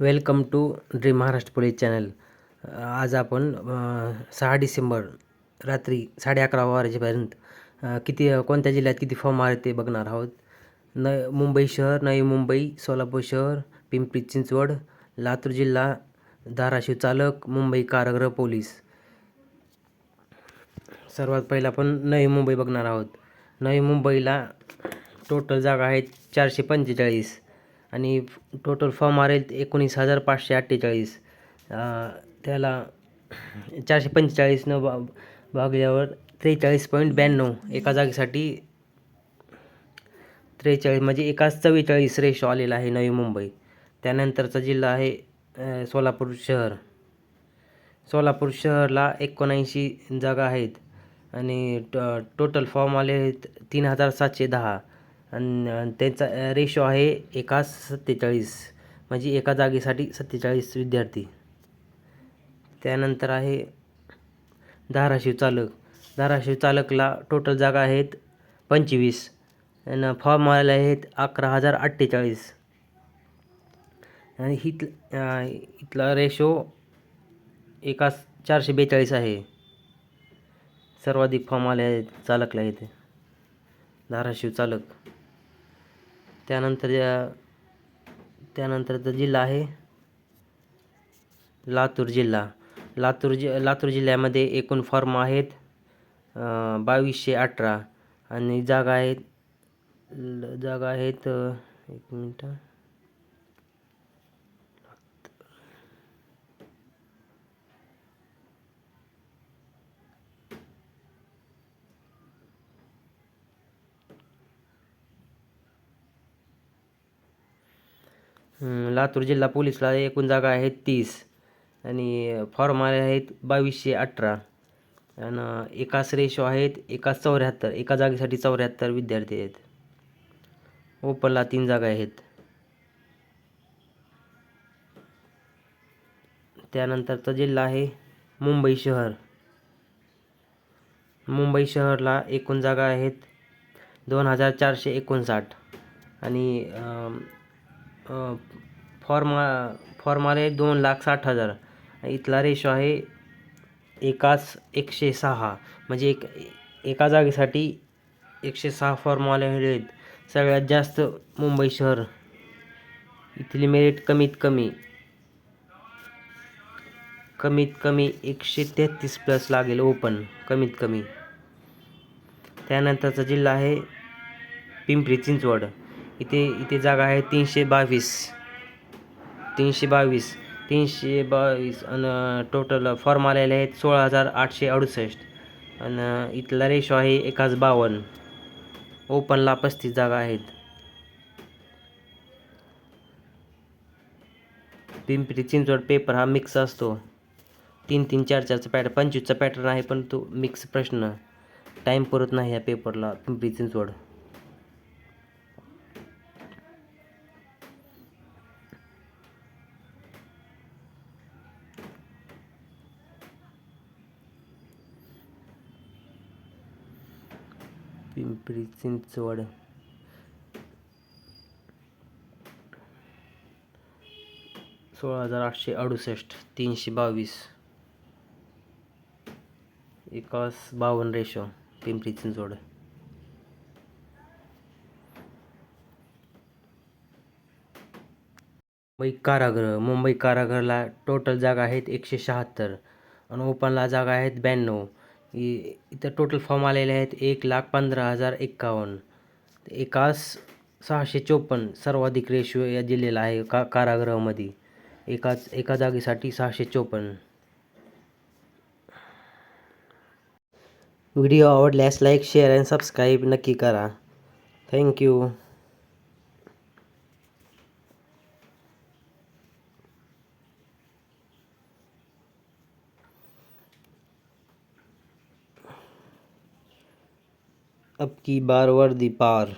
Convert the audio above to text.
Welcome to dream Maharashtra police channel. आज आपण 6 डिसेंबर रात्री 11:30 वाजेपर्यंत कोणत्या जिल्ह्यात किती फॉर्म आले ते बघणार आहोत. मुंबई शहर, नवी मुंबई, सोलापूर शहर, पिंपरी चिंचवड, लातूर जिल्हा, धाराशिव चालक, मुंबई कारागृह पोलीस. सर्वात पहिला आपण नवी मुंबई बघणार आहोत. नवी मुंबईला टोटल जागा आहेत 445 आणि टोटल फॉर्म आले 19,548. त्याला 445 भागल्यावर 43.92 एका जागेसाठी 43 म्हणजे एकाच 44 रेशो आलेला आहे नवी मुंबई. त्यानंतरचा जिल्हा आहे सोलापूर शहर. सोलापूर शहरला 79 जागा आहेत आणि टोटल फॉर्म आले आहेत 3,710 आणि त्यांचा रेशो आहे एकास 47 म्हणजे एका जागेसाठी 47 विद्यार्थी. त्यानंतर आहे धाराशिव चालक. धाराशिव चालकला टोटल जागा आहेत 25 आणि फॉर्म आले आहेत 11,048 आणि इथला रेशो एकास 442 आहे. सर्वाधिक फॉर्म आले आहेत चालकला इथे धाराशिव चालक. त्यानंतरचा जिल्हा आहे लातूर जिल्हा. लातूर जिल्ह्यामध्ये एकूण फॉर्म आहेत 2,218 आणि जागा आहेत एक मिनिट. लातूर जिल्हा पोलीसला एकूण जागा आहेत 30 आणि फॉर्म आले आहेत 2,218 आणि एकाच रेशो आहेत एकाच 74 एका जागेसाठी 74 विद्यार्थी आहेत. ओपनला 3 जागा आहेत. त्यानंतरचा जिल्हा आहे मुंबई शहर. मुंबई शहरला एकूण जागा आहेत 2,459 आणि फॉर्म आले 2,60,000. इथला रेशो आहे एकाच 106 म्हणजे एका जागेसाठी 106 फॉर्म आले आहेत. सगळ्यात जास्त मुंबई शहर. इथली मेरिट कमीत कमी 133 प्लस लागेल ओपन कमीत कमी. त्यानंतरचा जिल्हा आहे पिंपरी चिंचवड. इथे जागा आहे 322 आणि टोटल फॉर्म आलेले आहेत 16,868 आणि इथला रेशो आहे एकाच 52. ओपनला 35 जागा आहेत. पिंपरी चिंचवड पेपर हा मिक्स असतो. 3-3, 4-4चा पॅटर्न 25चा पॅटर्न आहे पण तो मिक्स प्रश्न. टाईम पुरत नाही या पेपरला पिंपरी चिंचवड. पिंपरी चिंचवड 16,868 322 एकास 52 रेशो पिंपरी चिंचवड. मुंबई कारागृहाला टोटल जागा आहेत 176 आणि ओपनला जागा आहेत 92. इथं टोटल फॉर्म आलेले आहेत 1,15,051 एकास 654 सर्वाधिक रेशो या जिल्ह्याला आहे कारागृहामध्ये एका जागेसाठी 654. व्हिडिओ आवडल्यास लाईक, शेअर आणि सबस्क्राईब नक्की करा. थँक्यू. अब की बार वर्दी पार.